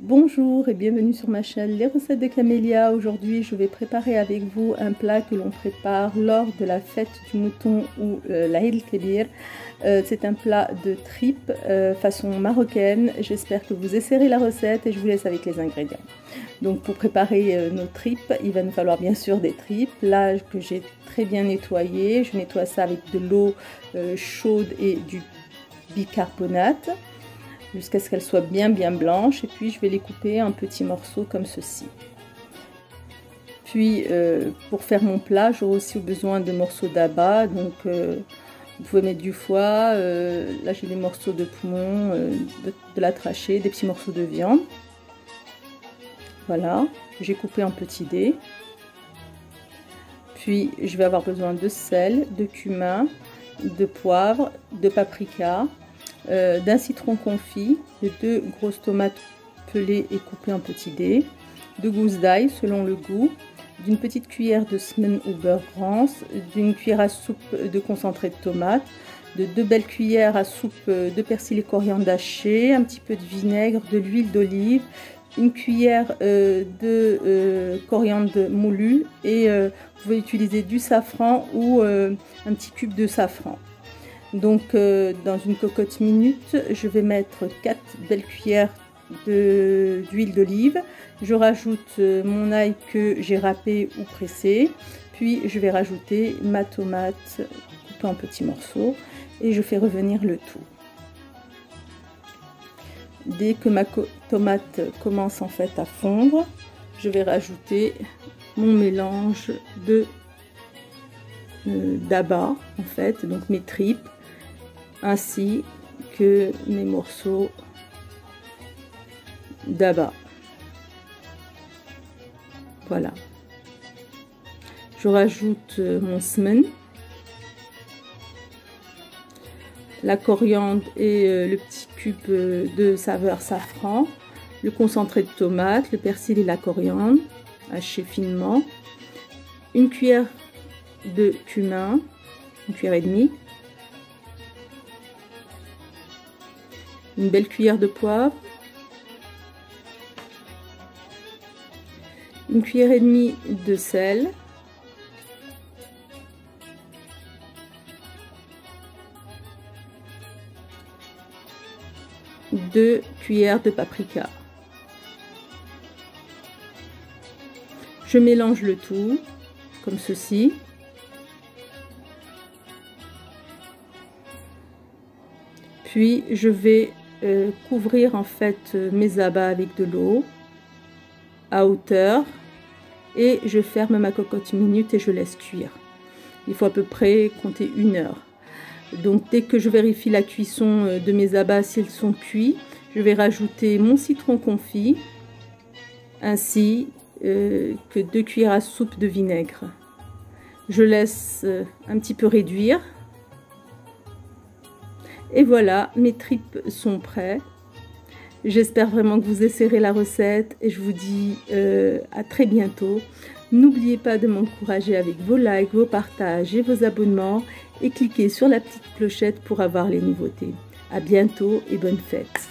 Bonjour et bienvenue sur ma chaîne Les recettes de Camélia. Aujourd'hui je vais préparer avec vous un plat que l'on prépare lors de la fête du mouton ou l'Aïd el-Kébir. C'est un plat de tripes façon marocaine. J'espère que vous essaierez la recette et je vous laisse avec les ingrédients. Donc pour préparer nos tripes, il va nous falloir bien sûr des tripes. Là que j'ai très bien nettoyé, je nettoie ça avec de l'eau chaude et du bicarbonate jusqu'à ce qu'elles soient bien blanches, et puis je vais les couper en petits morceaux comme ceci. Puis pour faire mon plat, j'aurai aussi besoin de morceaux d'abats, donc vous pouvez mettre du foie, là j'ai des morceaux de poumon, de la trachée, des petits morceaux de viande. Voilà, j'ai coupé en petits dés. Puis je vais avoir besoin de sel, de cumin, de poivre, de paprika, d'un citron confit, de 2 grosses tomates pelées et coupées en petits dés, de gousses d'ail selon le goût, d'une petite cuillère de semen ou beurre rance, d'une cuillère à soupe de concentré de tomate, de 2 belles cuillères à soupe de persil et coriandre haché, un petit peu de vinaigre, de l'huile d'olive, une cuillère de coriandre moulu, et vous pouvez utiliser du safran ou un petit cube de safran. Donc dans une cocotte minute, je vais mettre 4 belles cuillères d'huile d'olive. Je rajoute mon ail que j'ai râpé ou pressé. Puis je vais rajouter ma tomate coupée en petits morceaux et je fais revenir le tout. Dès que ma tomate commence en fait à fondre, je vais rajouter mon mélange d'abats en fait, donc mes tripes, ainsi que mes morceaux d'abats. Voilà. Je rajoute mon semen, la coriandre et le petit cube de saveur safran, le concentré de tomate, le persil et la coriandre haché finement, une cuillère de cumin, une cuillère et demie, une belle cuillère de poivre, une cuillère et demie de sel, deux cuillères de paprika. Je mélange le tout comme ceci. Puis je vais couvrir en fait mes abats avec de l'eau à hauteur et je ferme ma cocotte minute et je laisse cuire. Il faut à peu près compter 1 heure. Donc dès que je vérifie la cuisson de mes abats, s'ils sont cuits, je vais rajouter mon citron confit ainsi que 2 cuillères à soupe de vinaigre. Je laisse un petit peu réduire. Et voilà, mes tripes sont prêtes. J'espère vraiment que vous essaierez la recette et je vous dis à très bientôt. N'oubliez pas de m'encourager avec vos likes, vos partages et vos abonnements et cliquez sur la petite clochette pour avoir les nouveautés. À bientôt et bonne fête.